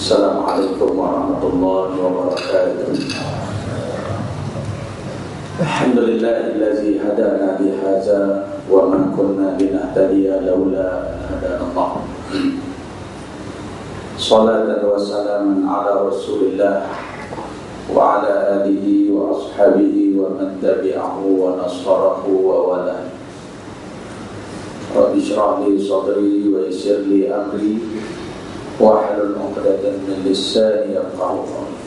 Assalamualaikum warahmatullahi wabarakatuh. Alhamdulillahillazi hadana bihadza wa ma kunna linahtadiya laula an hadana Allah. Shalatan wa salaman ala Rasulillah wa ala alihi wa ashabihi wa man tabi'ahu wa nasarahu wa wala. Rabbi shrah li sadri wa yassir li amri wahlul 'uqdatam min lisani yafqahu qawli.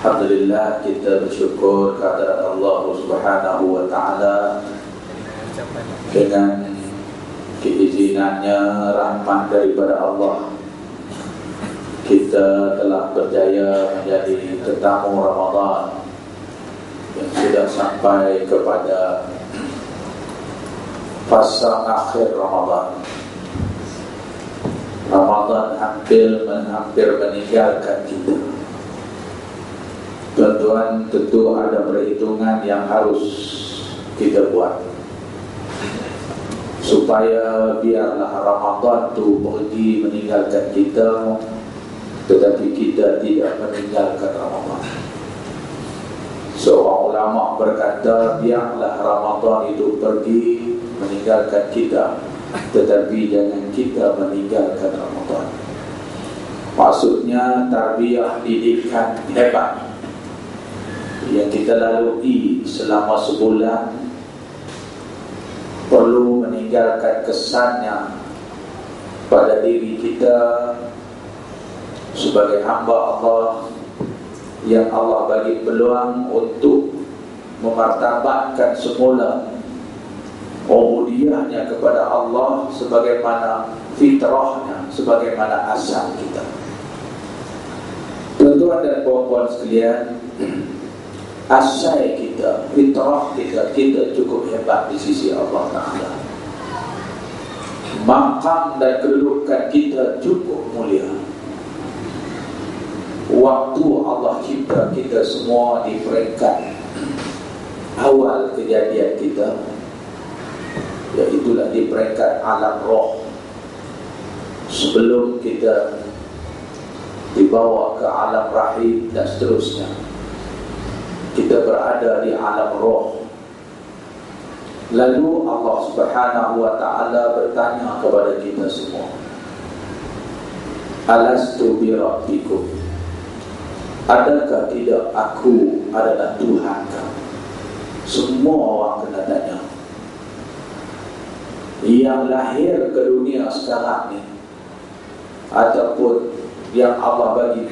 Alhamdulillah, kita bersyukur kepada Allah Subhanahu wa taala dengan keizinannya, rahmat daripada Allah, kita telah berjaya menjadi tetamu Ramadan yang sudah sampai kepada fasa akhir Ramadan. Ramadan hampir meninggalkan kita. Tuan-tuan, tentu ada perhitungan yang harus kita buat supaya biarlah Ramadan itu pergi meninggalkan kita, tetapi kita tidak meninggalkan Ramadan. Seorang ulama berkata, biarlah Ramadan itu pergi meninggalkan kita, tetapi jangan kita meninggalkan Ramadan. Maksudnya tarbiyah didikan hebat yang kita lalui selama sebulan perlu meninggalkan kesannya pada diri kita sebagai hamba Allah yang Allah bagi peluang untuk memartabatkan semula ubudiyahnya kepada Allah sebagaimana fitrahnya, sebagaimana asal kita. Tuan-tuan dan puan-puan sekalian, asal kita, fitrah kita cukup hebat di sisi Allah Ta'ala. Maqam dan kedudukan kita cukup mulia. Waktu Allah cipta kita semua di peringkat awal kejadian kita, iaitulah di peringkat alam roh, sebelum kita dibawa ke alam rahim dan seterusnya. Kita berada di alam roh. Lalu Allah Subhanahu wa ta'ala bertanya kepada kita semua, Alastu bi rabbikum? Adakah tidak aku adalah Tuhan kamu? Semua orang kena tanya. Yang lahir ke dunia sekarang ni, ataupun yang Allah bagi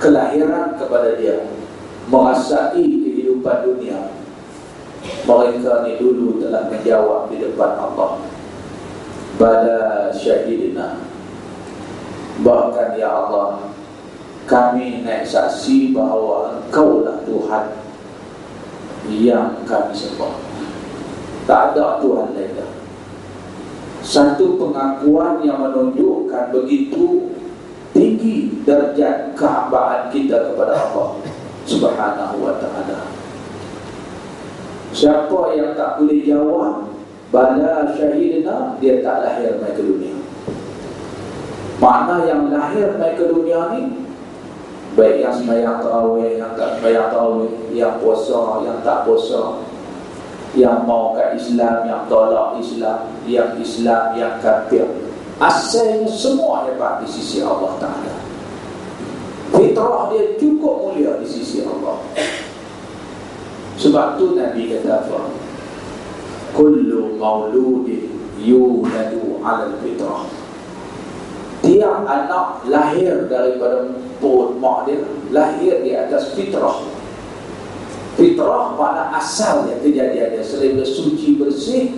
kelahiran kepada dia, merasai kehidupan dunia, mereka ni dulu telah menjawab di depan Allah, Bala syahidina, bahkan ya Allah, kami naik saksi bahawa Engkaulah Tuhan yang kami sembah, tak ada Tuhan lain dah. Satu pengakuan yang menunjukkan begitu tinggi derajat kehambaan kita kepada Allah Subhanahu wa ta'ala. Siapa yang tak boleh jawab Bala syahidina, dia tak lahir mai ke dunia. Makna yang lahir mai ke dunia ni, baik yang sembahyang tarawih, yang tak sembahyang tarawih, yang puasa, yang tak puasa, yang mau ke Islam, yang tolak Islam, yang Islam, yang kafir, asalnya semua hebat di sisi Allah Ta'ala. Fitrah dia cukup mulia di sisi Allah. Sebab tu Nabi kata apa? Kullu mauludin yuladu ala fitrah. Tiap anak lahir daripada perut mak dia, lahir di atas fitrah. Fitrah makna asalnya, kejadian dia, selain suci bersih,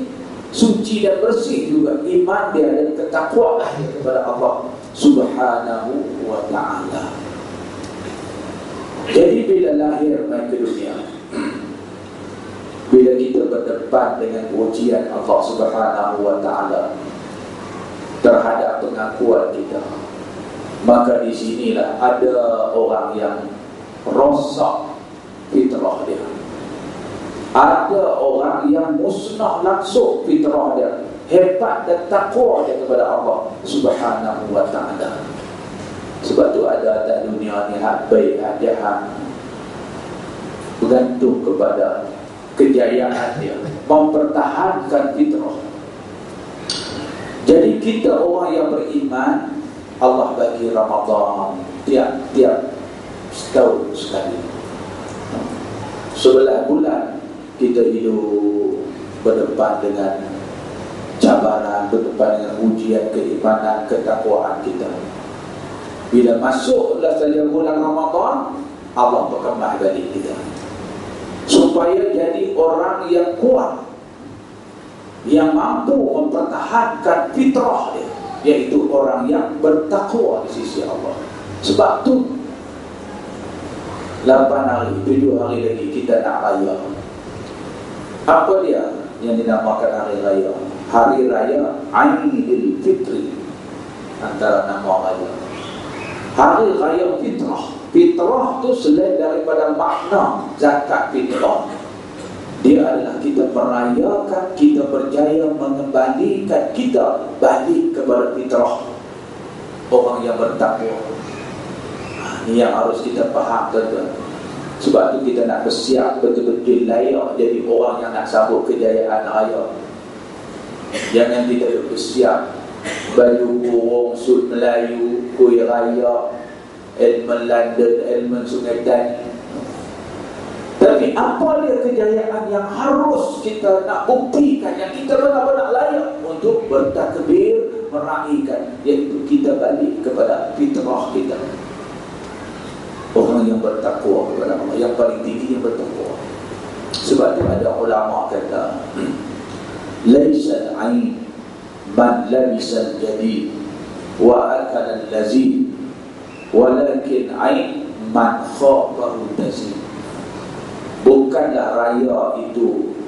suci dan bersih juga iman dia dan ketakwaan dia kepada Allah Subhanahu wa ta'ala. Jadi bila lahir mai ke dunia, bila kita berdepan dengan ujian Allah Subhanahu wa ta'ala terhadap pengakuan kita, maka di sinilah ada orang yang rosak fitrah dia. Ada orang yang musnah langsung fitrah dia, hebat dan takwa dia kepada Allah Subhanahu wa ta'ala. kepada atas dunia ni hak baik hak jahat, bergantung kepada kejayaan dia mempertahankan fitrah. Jadi kita orang yang beriman, Allah bagi Ramadan tiap-tiap setahun sekali. 11 bulan kita hidup berdepan dengan cabaran, berdepan dengan ujian keimanan, ketakwaan kita. Bila masuklah saja bulan Ramadan, Allah berkemah balik kita supaya jadi orang yang kuat, yang mampu mempertahankan fitrah dia, yaitu orang yang bertakwa di sisi Allah. Sebab tu 8 hari, 7 hari lagi kita nak raya. Apa dia yang dinamakan hari raya? Hari raya Aidil Fitri, antara nama raya. Hari raya fitrah. Fitrah tu selain daripada makna zakat fitrah, dia adalah kita merayakan, kita berjaya mengembalikan kita balik kepada fitrah, orang yang bertakwa. Ini yang harus kita faham, tuan-tuan. Sebab tu kita nak bersiap betul-betul layak jadi orang yang nak sambut kejayaan raya. Jangan kita bersiap baju kurung, sut Melayu, kuih raya, elemen London, elemen Sungai Tani. Tapi apa dia kejayaan yang harus kita nak buktikan, yang kita benar-benar layak untuk bertakbir, meraihkan, iaitu kita balik kepada fitrah kita. Orang yang bertakwa kepada Allah, yang paling tinggi yang bertakwa. Sebab tu ada ulama kata, laisal ain man labisal jadid wa akala al-lazid, walakin ain man khabahu tazid. Bukanlah raya itu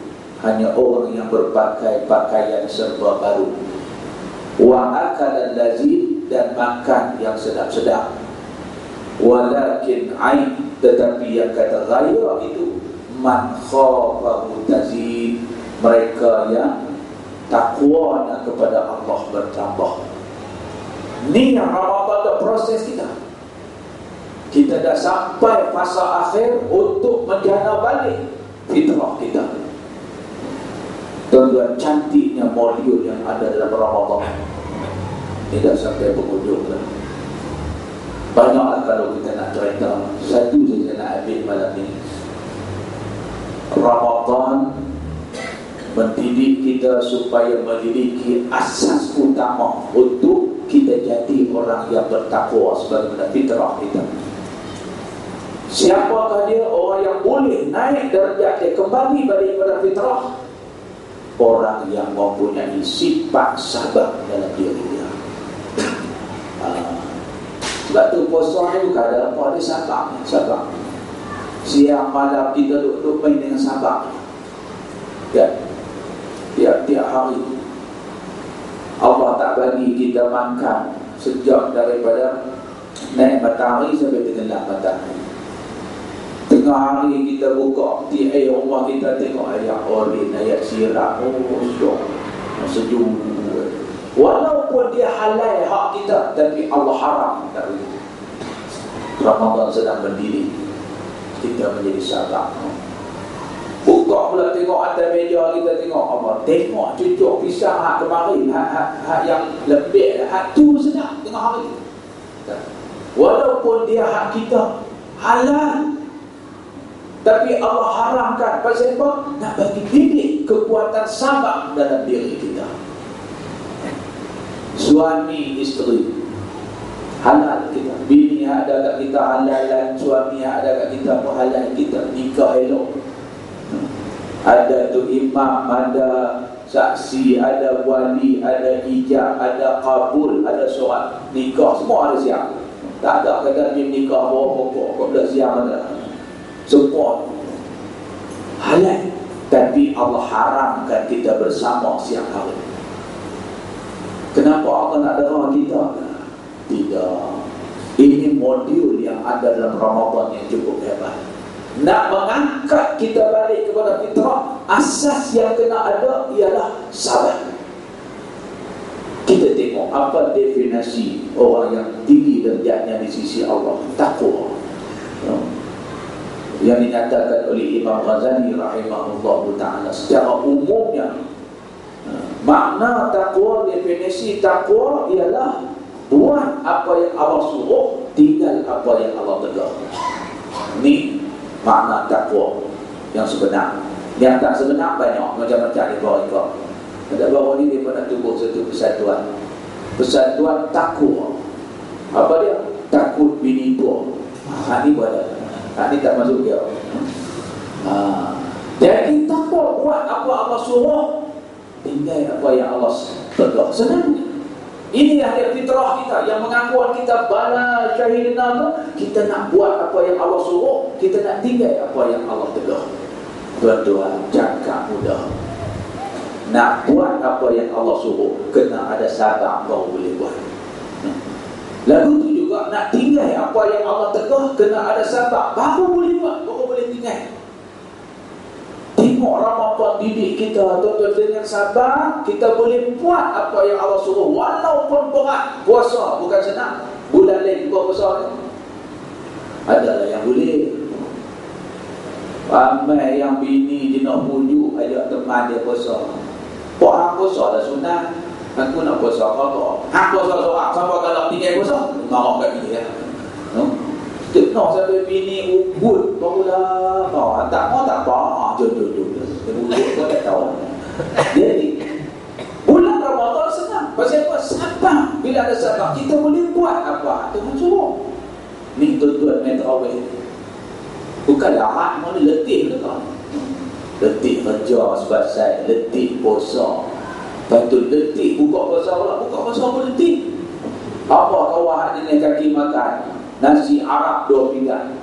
hanya orang yang berpakai pakaian serba baru, wa akala al-lazid, dan makan yang sedap-sedap, walakin ain, tetapi yang kata raya itu man khabahu tazid, mereka yang takwanya kepada Allah bertambah. Ni yang Ramadan proses kita. Kita dah sampai fasa akhir untuk menjana balik fitrah kita. Tuan-tuan, cantiknya modul yang ada dalam Ramadan. Tidak sampai penghujung lah. Banyaklah kalau kita nak cerita. Satu saja nak ambil malam ini. Ramadan mendidik kita supaya memiliki asas utama untuk kita jadi orang yang bertakwa sebagaimana fitrah kita. Siapakah dia? Orang yang boleh naik darjat dia kembali balik kepada fitrah. Orang yang mempunyai sifat sabar dalam diri dia. Sebab tu puasa ni bukan ada apa, dia sabar. Siang malam kita duduk main dengan sabar. Ya. Tiap-tiap hari Allah tak bagi kita makan sejak daripada naik matahari sampai tenggelam matahari. Tengah hari kita buka air rumah kita, tengok ayat olin, ayat sirap, syok, sejuk. Walaupun dia halal hak kita, tapi Allah haram dari Ramadan sedang mendidik kita menjadi sabar. Buka pula tengok atas meja kita, tengok apa? Tengok cucuk pisang hak kemarin, hak yang lembek, hak tu sedap tengah hari. Walaupun dia hak kita halal, tapi Allah haramkan. Pasal apa? Nak bagi didik kekuatan sabar dalam diri kita. Suami isteri halal kita, bini ada kat kita halalan, suami ada kat kita pun halal, kita nikah elok. Ada tu imam, ada saksi, ada wali, ada ijab, ada kabul, ada surat nikah, semua ada siap. Tak ada kata dia nikah pokok dah siap ada. Semua halal, tapi Allah haramkan kita bersama siang hari. Kenapa Allah nak dengar kita? Tidak. Ini modul yang ada dalam Ramadan yang cukup hebat. Nak mengangkat kita balik kepada fitrah, asas yang kena ada ialah sabar. Kita tengok apa definisi orang yang tinggi derajatnya di sisi Allah. Takwa yang dinyatakan oleh Imam Ghazali rahimahullah ta'ala secara umumnya, makna takwa, definisi takwa ialah buat apa yang Allah suruh, tinggal apa yang Allah tegak. Ini makna takwa yang sebenar. Yang tak sebenar banyak macam-macam di bawah. Pada bawah ini dia pernah tubuh satu persatuan, persatuan takwa. Apa dia? Takut bini tua. Ini buat ini tak masuk dia. Jadi takwa buat apa Allah suruh, tinggal apa yang Allah tegak. Senang. Inilah dia fitrah kita yang mengakuan kita bala syahidina, kita nak buat apa yang Allah suruh, kita nak tinggal apa yang Allah tegak. Tuan-tuan, jangan mudah. Nak buat apa yang Allah suruh, kena ada sabar baru boleh buat. Lalu tu juga nak tinggal apa yang Allah tegak, kena ada sabar baru boleh buat, baru boleh tinggal. Tengok Ramadan didik kita, tuan-tuan, dengan sabar kita boleh buat apa yang Allah suruh, walaupun berat. Puasa bukan senang. Bulan lain buka puasa ni, adalah yang boleh. Ramai yang bini dia nak pujuk ajak teman dia puasa. Pak hang puasa dah sunat, aku nak puasa kau. Hang puasa seorang sampai kalau tinggal puasa, marah kat bini dia. Nak sampai bini ubud barulah kau. Tak mau tak apa. Jodoh. Ubud kau tak tahu. Jadi bulan Ramadan senang. Pasal apa? Sabar. Bila ada sabar, kita boleh buat apa Tuhan suruh. Ni tuan-tuan main terawih. Bukan larat mana letih ke kan? Letih kerja sebab saya, letih puasa. Patut letih buka puasa pula. Buka puasa pun letih. Apa kawan dengan kaki makan? Nasi Arab 2 pinggan.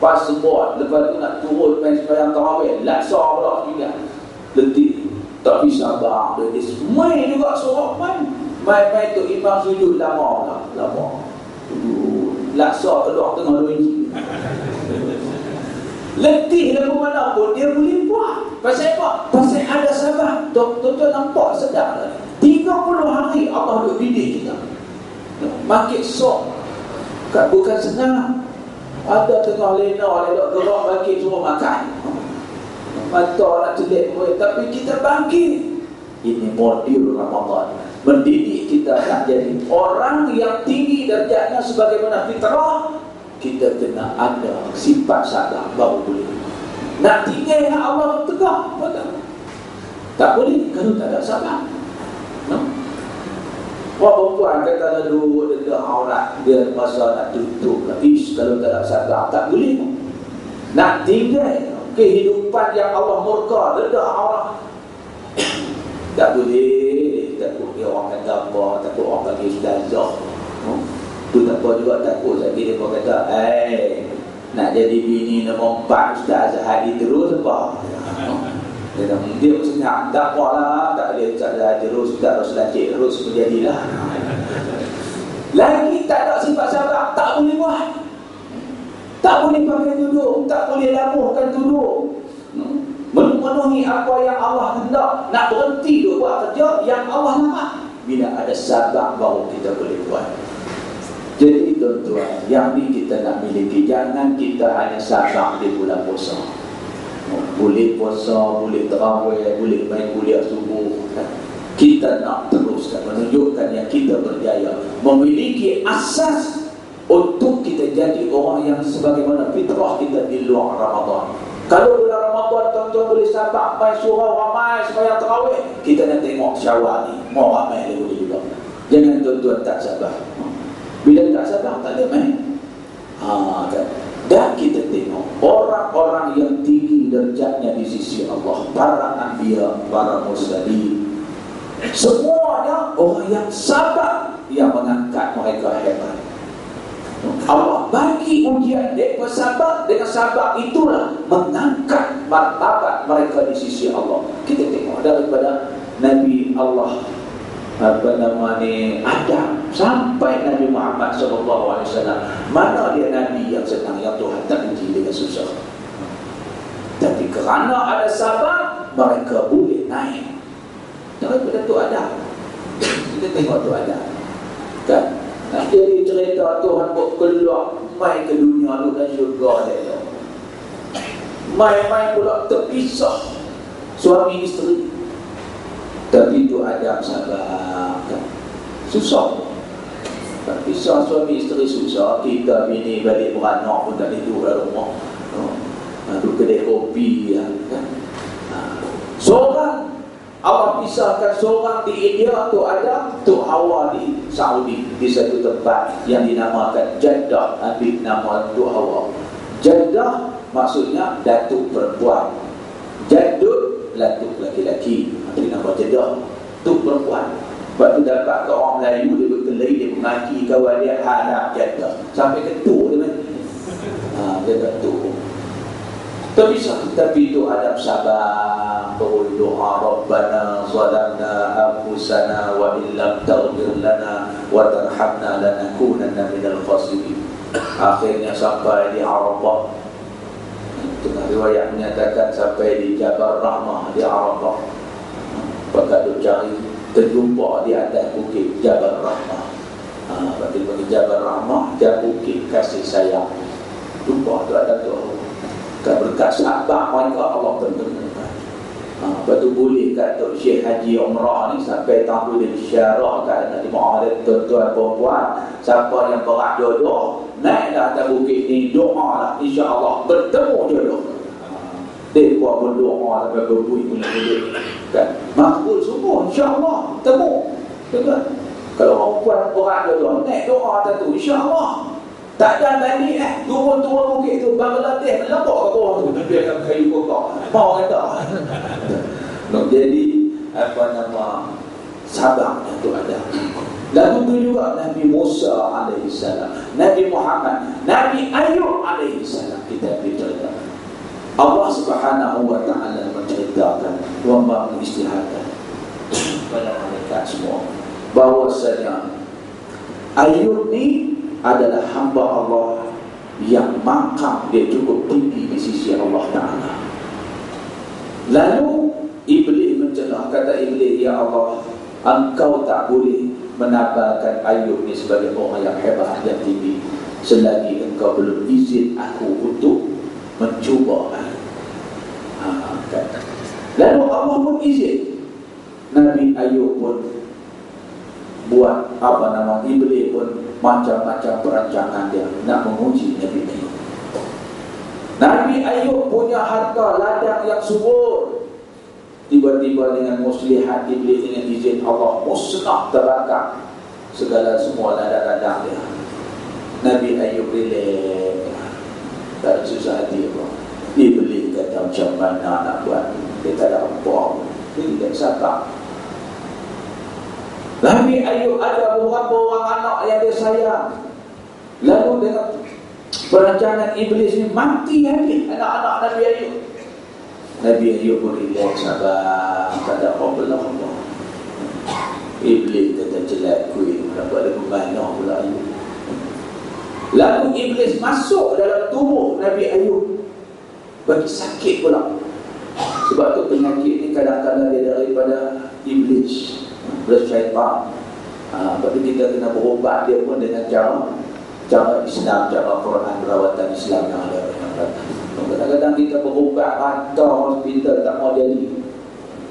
Pas sebut, lepas tu nak turun main sembahyang tarawih, laksa pula pinggan. Letih. Tak bisa sabar. Main juga suruh main. Main tu imam sujud lama lah. Lama. Laksa keluar tengah 2 inci. Letih lagu mana pun dia boleh buat. Pasal apa? Pasal ada sabar. Tuan-tuan nampak sedap lah. 30 hari Allah duk didik kita. Makin sok. Bukan senang. Ada tengah lena, gerak bangkit semua makan. Mata nak celik pun, tapi kita bangkit. Ini modul Ramadan. Mendidik kita nak jadi orang yang tinggi darjatnya sebagaimana fitrah. Kita kena ada sifat sabar baru boleh. Nak tinggal yang Allah tegak, betul? Tak boleh kalau tak ada sabar. Orang perempuan kata lalu dekat aurat, dia masa nak tutup habis kalau tak ada sabar, tak boleh. Nak tinggal kehidupan yang Allah murka dekat aurat, tak boleh. Takut dia orang kata apa, takut orang bagi ustazah. Tu tak apa juga, takut lagi dia kata, nak jadi bini nombor 4 ustazah hari terus apa? Dia senang, tak apa lah, tak boleh ustazah terus, tak harus lacik terus menjadilah. Lagi tak ada sifat sabar, tak boleh buat. Tak boleh pakai tudung, tak boleh labuhkan tudung. Memenuhi apa yang Allah hendak, nak berhenti dulu buat kerja yang Allah nak. Bila ada sabar baru kita boleh buat. Jadi tuan-tuan, yang ni kita nak miliki. Jangan kita hanya sabar di bulan puasa. Boleh puasa, boleh tarawih, boleh main kuliah subuh. Kita nak teruskan, menunjukkan yang kita berjaya, memiliki asas untuk kita jadi orang yang sebagaimana fitrah kita di luar Ramadan. Kalau bulan Ramadan tuan-tuan boleh sabar, main surau ramai sembahyang tarawih, kita nak tengok Syawal ni mau ramai dia boleh juga. Jangan tuan-tuan tak sabar. Bila tak sabar, tak ada main. Kan? Dan kita tengok orang-orang yang tinggi derajatnya di sisi Allah, para anbiya, para mursalin, semuanya orang yang sabar yang mengangkat mereka hebat. Allah bagi ujian mereka sabar, dengan sabar itulah mengangkat martabat mereka di sisi Allah. Kita tengok daripada Nabi Allah Adam sampai Nabi Muhammad SAW. Mana dia Nabi yang senang, yang Tuhan tak uji dengan susah. Tapi kerana ada sabar, mereka boleh naik. Daripada tu ada. Kita tengok tu ada. Kan? Jadi cerita Tuhan buat keluar mai ke dunia tu dan syurga dia. Mai pula terpisah suami isteri. Tapi itu adab sabar kan. Susah. Terpisah suami isteri susah. Kita bini balik beranak pun tak tidur dalam rumah. Itu kedai kopi ya, kan. Seorang Allah pisahkan seorang di India tu Adam, tu Hawa di Saudi, di satu tempat yang dinamakan Jeddah, ambil nama tu Hawa. Jeddah maksudnya datuk perempuan, Jaddud datuk laki-laki, ambil nama Jeddah, tu perempuan. Sebab tu dapat ke orang Melayu dia berkelahi, dia mengaki kawan dia hadap Jeddah sampai ketua dia mati. Dia ketua. Tapi itu adab sabar, berdoa Rabbana zalamna anfusana wa illam taghfir lana wa tarhamna lanakunanna minal khasirin. Akhirnya sampai di Arafah. Tengah riwayat menyatakan sampai di Jabal Rahmah di Arafah. Pakat duk cari terjumpa di atas bukit Jabal Rahmah. Bagi Jabal Rahmah, bukit kasih sayang. Jumpa tu ada tu. Kan berkat sahabat mereka Allah pertemukan. Lepas tu boleh kata Syekh Haji Umrah ni sampai tahun dia disyarahkan dengan ada tuan-tuan perempuan, siapa yang berat jodoh naiklah atas bukit ni, doa lah insya-Allah bertemu jodoh. Dia buat berdoa sampai berbunyi bunyi kan. Makbul semua insya-Allah temu. Kan? Kalau perempuan berat jodoh naik doa atas tu insya-Allah. Tak ada lagi turun-turun bukit tu Bangladesh melambak ke bawah tu biarkan kayu pokok mau kata. Jadi sabar itu ada. Lalu tu juga Nabi Musa alaihissalam, Nabi Muhammad, Nabi Ayub alaihissalam. Kita bercerita Allah subhanahu wa ta'ala menceritakan wa mengisytiharkan kepada mereka semua bahwasanya Ayub ni adalah hamba Allah yang makam dia cukup tinggi di sisi Allah Ta'ala. Lalu Iblis mencelah, kata Iblis, ya Allah, engkau tak boleh menabarkan Ayub ni sebagai orang yang hebat dan tinggi selagi engkau belum izin aku untuk mencuba. Lalu Allah pun izin. Nabi Ayub pun buat Iblis pun macam-macam perancangan dia nak menguji Nabi Ayub. Nabi Ayub punya harta ladang yang subur. Tiba-tiba dengan muslihat Iblis, dengan izin Allah, musnah terbakar segala semua ladang-ladang dia. Nabi Ayub relax, tak susah hati apa. Iblis kata macam mana nak buat, dia tak ada apa. Dia tidak sabar. Nabi Ayub ada beberapa orang anak yang dia sayang. Lalu dengan perancangan Iblis ni mati habis anak-anak Nabi Ayub. Nabi Ayub pun relax, sabar, tak ada problem Allah. Iblis kata jelek kuih, nak buat lagu banyak pula Ayub. Lalu Iblis masuk dalam tubuh Nabi Ayub, bagi sakit pula. Sebab tu penyakit ni kadang-kadang dia daripada Iblis, bersyaitan. Lepas tu kita kena berubat dia pun dengan cara Islam, cara Quran, perawatan Islam yang ada. Kadang-kadang kita berubat rantau hospital tak mau jadi,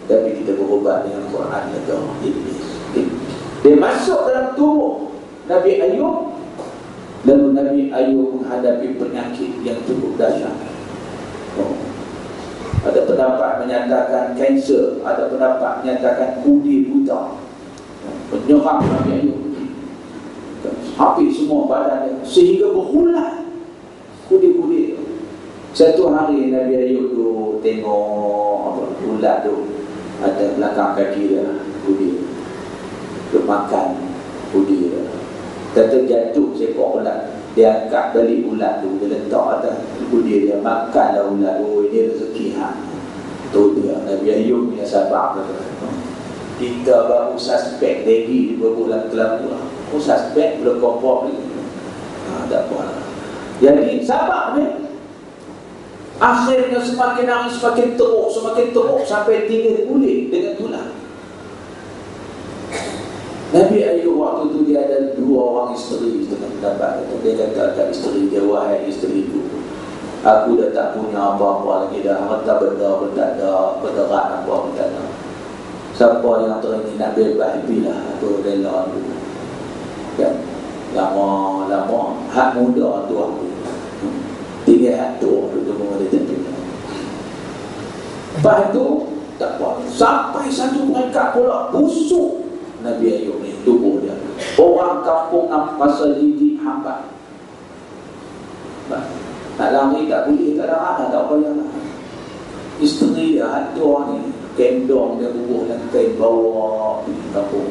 tapi kita berubat dengan Quran atau Iblis. Dia masuk dalam tubuh Nabi Ayub. Lalu Nabi Ayub menghadapi penyakit yang cukup dahsyat. Ada pendapat menyatakan kanser, ada pendapat menyatakan kudi buta menyerang Nabi Ayub. Habis semua badan dia sehingga berulat kudi-kudi. Satu hari Nabi Ayub tu tengok ulat tu ada belakang kaki dia, kudi tu makan kudi dia. Kata jatuh seekor ulat, dia angkat balik ulat tu, dia letak atas kudi dia, makanlah ulat. Oh, ini rezeki tu dia Nabi Ayub punya sabar. Kita baru suspek lagi di bulan kelabu. Oh, suspek belum confirm lagi. Tak apa. Jadi sabar ni. Akhirnya semakin hari semakin teruk sampai tinggal kulit dengan tulang. Nabi Ayub waktu tu dia ada 2 orang isteri setengah pendapat kata, dia kata kat isteri dia, wahai isteriku, aku dah tak punya apa-apa lagi dah, harta benda pun tak ada, berderak apa pun tak ada. Siapa yang teringin nak bebas, pilih aku rela dulu. Kan? Lama-lama hak muda tu aku. Tinggal hak tu tu mula tentunya. Lepas tu tak apa. Sampai satu mereka pula busuk Nabi Ayub ni tubuh dia. Orang kampung nak pasal gigi hambat. Nak lari tak boleh, tak ada tak apa yang nak. Isteri dia hancur ni, kendong dia bubuh dan kain bawa pergi kampung.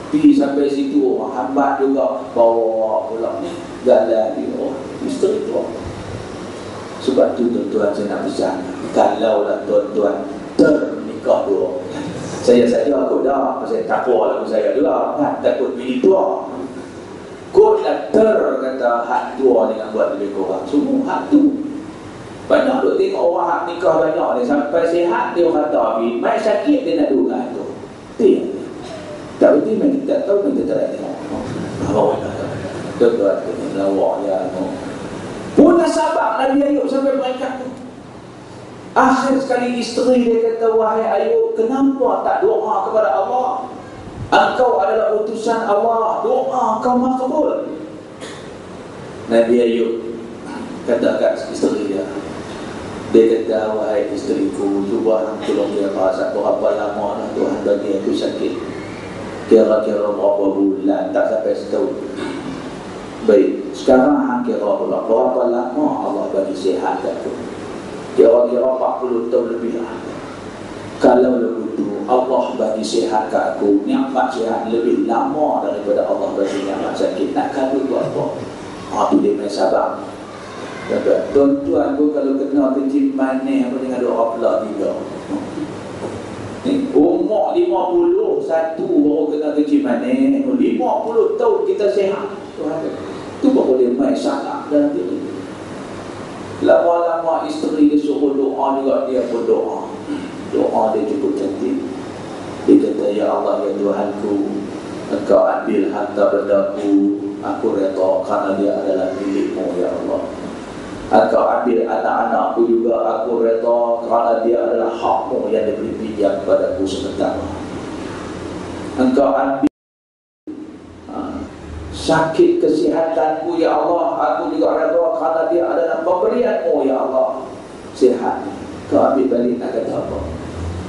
Pergi sampai situ orang hambat juga, bawa pula ni jalan dia. Oh, isteri tu. Sebab tu tuan-tuan saya nak pesan, kalaulah tuan-tuan ternikah dua, saya aku dah, saya takut lagu saya juga kan, takut bini tua. Kotlah kata hak tua dengan buat lebih kurang. Semua hak tu. Banyak duk tengok orang hak nikah banyak ni, sampai sihat dia orang kata, mai sakit dia nak duga tu. Dia tak berarti main kita tahu kita tak tengok. Bawa tuan-tuan lawak ya. Pun sabar Nabi Ayub sampai mereka tu. Akhir sekali isteri dia kata, wahai Ayub, kenapa tak doa kepada Allah? Engkau adalah utusan Allah, doa kau makbul. Nabi Ayub kata kat isteri dia, kata, wahai isteriku, cuba tolong dia rasa berapa lama lah Tuhan bagi aku sakit. Kira-kira berapa bulan, tak sampai setahun. Baik, sekarang hang kira pula berapa lama Allah bagi sihat aku. Kira-kira 40 tahun lebih lah. Kalau begitu Allah bagi sihat ke aku, nikmat sihat lebih lama daripada Allah bagi nikmat sakit. Nak kandung buat apa? Tu dia main sabar. Tuan-tuan tu kalau kena kecil manis apa dengan doa pula juga. Umur 51 baru kena kecil manis, 50 tahun kita sihat. Tu baru dia main sangat dalam diri. Lama-lama isteri dia suruh doa juga, dia pun doa. Doa dia cukup cantik. Dia kata, ya Allah, ya Tuhanku, Engkau ambil harta bendaku, aku reda kerana dia adalah milikmu, ya Allah. Engkau ambil anak-anakku juga, aku reda kerana dia adalah hakmu yang diberi pinjam kepadaku sementara. Engkau ambil sakit kesihatanku, ya Allah, aku juga reda kerana dia adalah pemberianmu, ya Allah. Sihat kau ambil balik, nak kata apa?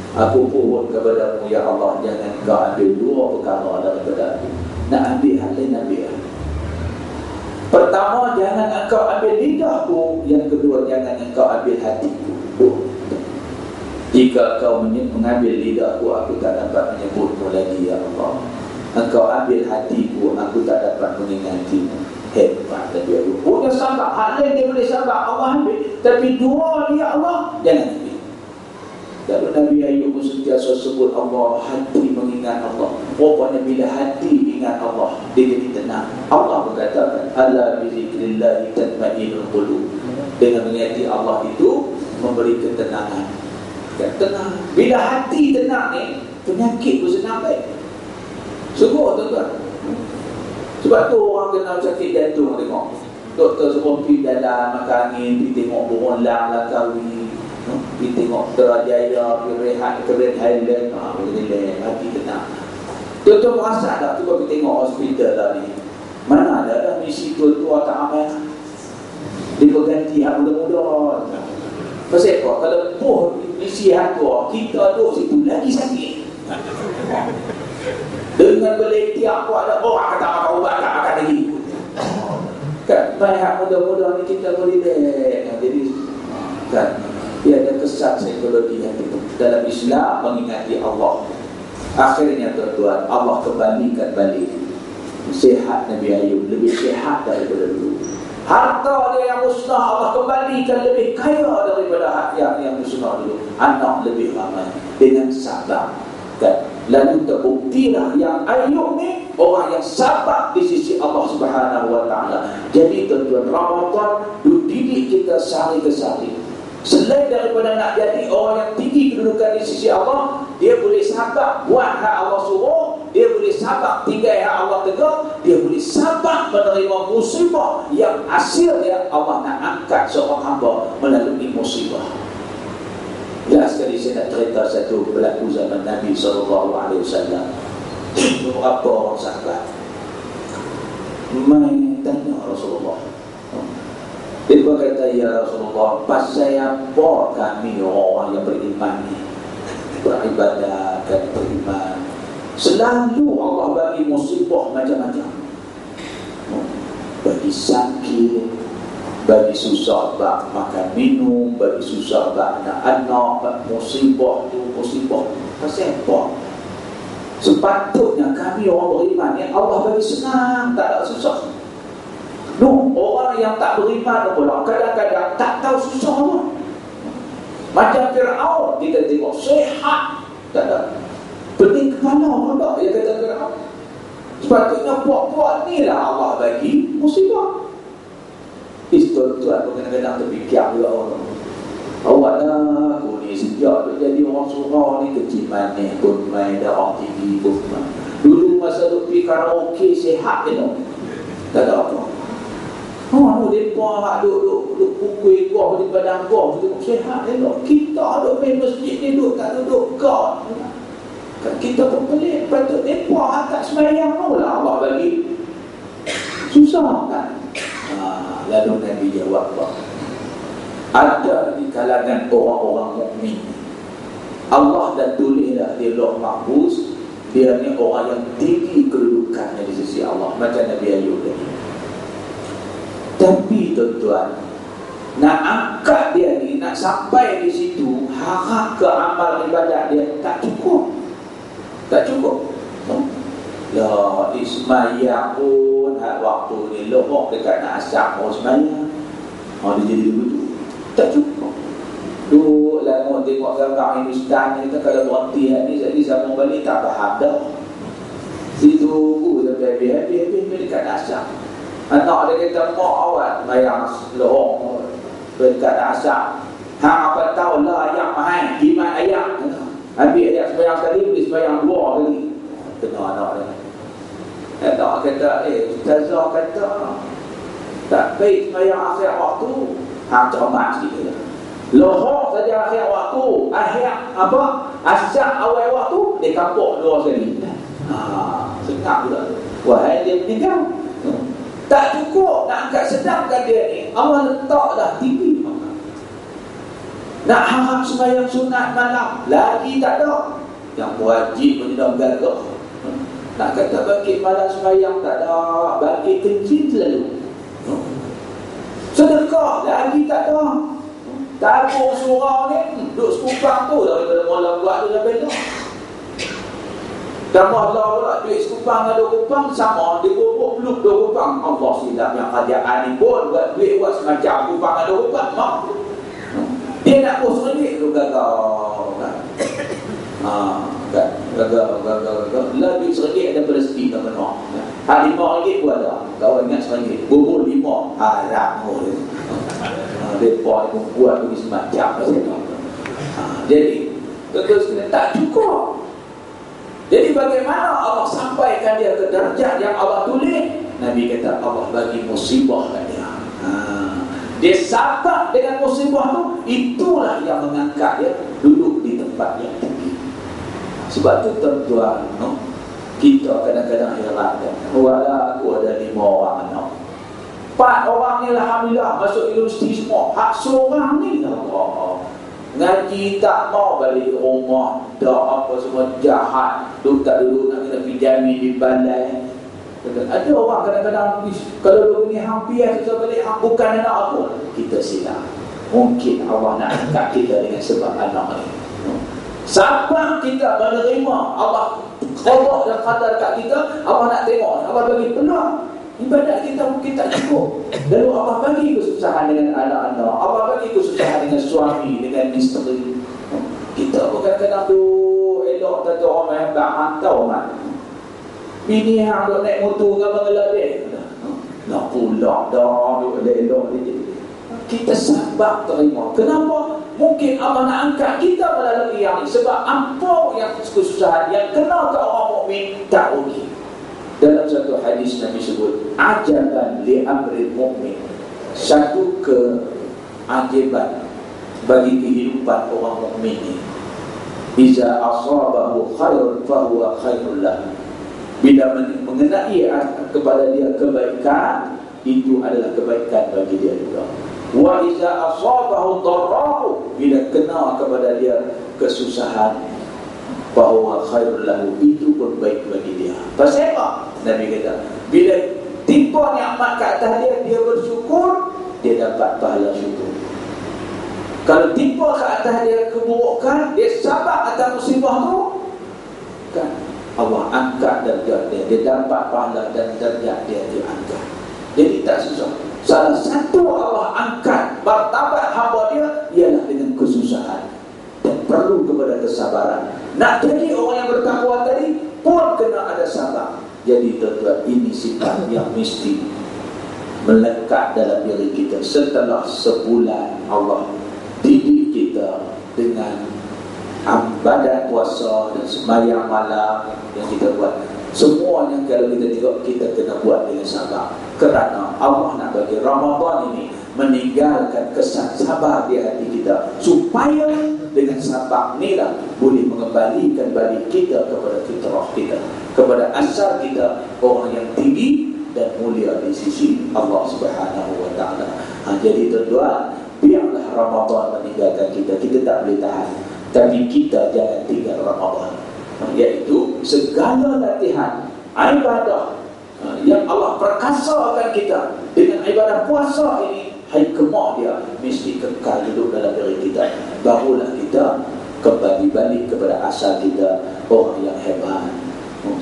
Aku mohon kepadamu, ya Allah, jangan kau ambil dua perkara daripada aku. Nak ambil hal lain, ambil. Pertama, jangan engkau ambil lidahku. Yang kedua, jangan engkau ambil hatiku. Jika kau mengambil lidahku, aku tak dapat menyebutmu lagi, ya Allah. Engkau ambil hatiku, aku tak dapat mengingatimu. Hebat Nabi Ayub. Punya sabar. Hal lain dia boleh sabar, Allah ambil. Tapi dua dia Allah, jangan ambil. Lalu Nabi Ayub pun sentiasa sebut Allah, hati mengingat Allah. Rupanya bila hati ingat Allah, dia jadi tenang. Allah berkatakan, ala bizikrillahi tatma'innul qulub. Dengan mengingati Allah itu memberi ketenangan. Tenang. Bila hati tenang ni, penyakit pun senang baik. Sungguh tuan-tuan. Sebab tu orang kena sakit jantung tengok. Doktor semua pergi dalam makan angin, pergi tengok burung lang lakawi, pergi tengok Terajaya, pergi rehat Keren Highland, boleh hati tenang. Tuan-tuan merasa tak? Cuba pergi tengok hospital lah ni. Mana ada dah misi tua-tua tak amal. Dia berganti hak muda-muda. Pasal apa? Kalau misi hak tua, kita duduk situ lagi sakit. Dengan beletiak pun ada orang kata makan ubat tak makan lagi. Kan baik mudah-mudahan ni kita boleh jadi kan dia ada kesan psikologi yang itu dalam Islam mengingati Allah. Akhirnya tuan-tuan, Allah kembalikan balik sihat Nabi Ayub, lebih sihat daripada dulu. Harta dia yang musnah Allah kembalikan lebih kaya daripada hak yang musnah dulu. Anak lebih ramai dengan sabar. Kan? Lalu terbuktilah yang Ayub ni orang yang sabar di sisi Allah Subhanahu wa taala. Jadi tuan-tuan, Ramadan dididik kita sehari ke sehari. Selain daripada nak jadi orang yang tinggi kedudukan di sisi Allah, dia boleh sabar buat hak Allah suruh, dia dia boleh sabar tinggal yang Allah tegur, dia boleh sabar menerima musibah yang hasilnya Allah nak angkat seorang hamba melalui musibah. Jelas sekali saya nak cerita satu berlaku zaman Nabi SAW. Beberapa orang sahabat mai tanya Rasulullah. Dia berkata, ya Rasulullah, pasal apa kami orang yang beriman ni, beribadah dan beriman, selalu Allah bagi musibah macam-macam, bagi sakit, bagi susah bak makan minum, bagi susah bak anak-anak, musibah tu musibah. Pasal apa? Sepatutnya kami orang beriman yang Allah bagi senang, tak ada susah. No, orang yang tak beriman pula kadang-kadang tak tahu susah pun. Macam Fir'aun, kita tengok sehat, tak ada pening kepala pula, dia kata Fir'aun. Sepatutnya buat-buat ni lah Allah bagi musibah. Tuan-tuan pun kadang-kadang terfikir juga orang. Awak lah, aku ni sejak tu jadi orang surau ni, kecil manis pun main, dah orang tinggi pun main. Dulu masa tu pergi karaoke sehat je no, tak ada apa. Mereka hak duduk pukul gua di padang gua, tengok sehat elok. Kita duduk main masjid ni duduk tak duduk God. Kita pun pelik, patut mereka hak tak semayang lah Allah bagi susah kan. Lalu Nabi jawab, ada di kalangan orang-orang mukmin, Allah dah tulis dah di Lauh Mahfuz, dia ni orang yang tinggi kedudukannya di sisi Allah, macam Nabi Ayub tadi. Tapi tuan-tuan, nak angkat dia ni, nak sampai di situ, harap ke amal ibadat dia tak cukup. Tak cukup. Ya, ismayah pun waktu ni lohok dekat nak asap orang semayang. Dia jadi begitu. Tak cukup. Duk lah tengok gambar Hindustan ni, kalau berhenti ni jadi sambung balik tak faham dah. Situ tunggu sampai habis dekat nak asap. Anak dia kata, mak awak bayang lohong dekat asap. Hang apa tahu lah ayam mahal, iman ayam. Habis ayam sembayang sekali, boleh sembayang 2 kali. Kena anak dia. Anak kata, Ustazah kata tak baik sembayang akhir waktu. Hang cermat sikit. Lohong saja akhir waktu, akhir apa? Asap awal waktu, dia kapok 2 kali. Senang pula. Wahai dia meninggal. Tak cukup nak angkat sedangkan dia ni Allah letak dah tinggi. Nak harap sembahyang sunat malam lagi tak ada. Yang wajib pun dah gagah. Nak kata bangkit malam sembahyang tak ada, bangkit kencing selalu. Sedekah lagi tak ada. Tabung surau ni duduk sekupang tu daripada mula buat tu sampai dah. Tambah lah pula duit sekupang ada kupang sama, dia bobok peluk 2 kupang. Allah silap yang kerajaan ni pun buat duit buat semacam kupang ada kupang. Dia nak pos duit tu gagal kan. Gagal. Lebih RM1 ada rezeki tak kena. RM5 pun ada. Kau ingat RM1 bobok 5 haram boleh. Depa pun buat duit semacam macam. Jadi terus tak cukup. Jadi bagaimana Allah sampaikan dia ke darjat yang Allah tulis? Nabi kata Allah bagi musibah kat dia. Dia sabar dengan musibah tu, itulah yang mengangkat dia duduk di tempat yang tinggi. Sebab tu tuan-tuan, kita kadang-kadang heran kan. Wala aku ada 5 orang anak. 4 orang ni alhamdulillah masuk universiti semua. Hak seorang ni Allah. Ngaji tak mau balik rumah, dah apa semua jahat, duduk tak duduk nak kena pinjami di balai. Ada orang kadang-kadang kalau dulu ni hampir susah balik, bukan anak aku. Kita silap. Mungkin Allah nak angkat kita dengan sebab anak ni. Sabar kita menerima Allah qada dan qadar kat kita, Allah nak tengok, Allah bagi peluang. Ibadat kita mungkin tak cukup. Lalu Allah bagi kesusahan dengan anak-anak, Allah bagi kesusahan dengan suami, dengan isteri. Kita bukan kadang tu elok kata orang hebat hantau mat. Bini hang duk naik motor dengan mengelak dia. Nak pulang dah duk elok dia. kita sabar terima. Kenapa? Mungkin Allah nak angkat kita melalui yang ini. Sebab apa yang kesusahan yang kena ke orang mukmin tak rugi. Dalam satu hadis Nabi sebut, ajaban li amril mukmin, satu keajaban bagi kehidupan orang mukmin ini. Iza asabahu khairun fahuwa khairul lahu. Bila mengenai kepada dia kebaikan, itu adalah kebaikan bagi dia juga. Wa iza asabahu dharra'u, bila kena kepada dia kesusahan, fahuwa khairul lahu, itu pun baik bagi dia. Pasal apa? Nabi kata, bila timpa nikmat ke atas dia, dia bersyukur, dia dapat pahala syukur. Kalau timpa ke atas dia keburukan, dia sabar atas musibah tu, kan Allah angkat darjat dia, dia dapat pahala dan darjat dia diangkat. Jadi tak susah. Salah satu Allah angkat martabat hamba dia ialah dengan kesusahan, dan perlu kepada kesabaran. Nak jadi orang yang bertakwa tadi pun kena ada sabar. Jadi tuan-tuan, ini sifat yang mesti melekat dalam diri kita. Setelah sebulan Allah didik kita dengan ibadat puasa dan sembahyang malam yang kita buat, semuanya kalau kita tengok, kita kena buat dengan sabar. Kerana Allah nak bagi Ramadan ini meninggalkan kesan sabar di hati kita, supaya dengan sabar inilah boleh mengembalikan balik kita kepada fitrah kita, kepada asal kita, orang yang tinggi dan mulia di sisi Allah Subhanahu wa taala. Jadi tuan-tuan, biarlah Ramadan meninggalkan kita, kita tak boleh tahan, tapi kita jangan tinggal Ramadan, iaitu segala latihan ibadah yang Allah perkasakan kita dengan ibadah puasa ini, hikmah dia mesti kekal duduk dalam diri kita. Barulah kita kembali balik kepada asal kita, orang yang hebat.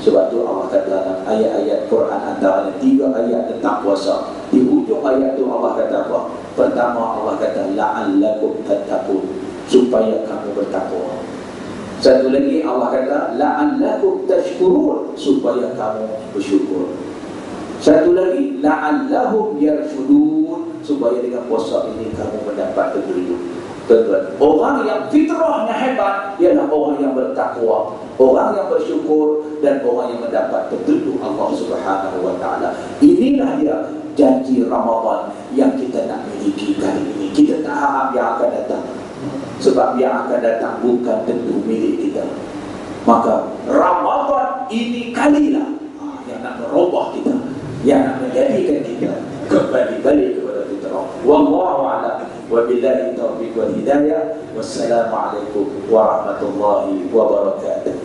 Sebab tu Allah kata dalam ayat-ayat Quran, antara 3 ayat tentang puasa, di hujung ayat tu Allah kata apa? Pertama Allah kata la'allakum tattaqun, supaya kamu bertakwa. Satu lagi Allah kata la'allakum tashkurun, supaya kamu bersyukur. Satu lagi la'allahum yarshudun, supaya dengan puasa ini kamu mendapat petunjuk. Tuan-tuan, orang yang fitrahnya hebat ialah orang yang bertakwa, orang yang bersyukur, dan orang yang mendapat petunjuk Allah Subhanahu wa taala. Inilah dia janji Ramadan yang kita nak miliki kali ini. Kita tak harap yang akan datang, sebab yang akan datang bukan tentu milik kita. Maka Ramadan ini kalilah yang nak merubah kita, yang nak menjadikan kita kembali balik kepada fitrah. Wallahu a'lam, wabillahi taufiq wal hidayah. Wassalamualaikum warahmatullahi wabarakatuh.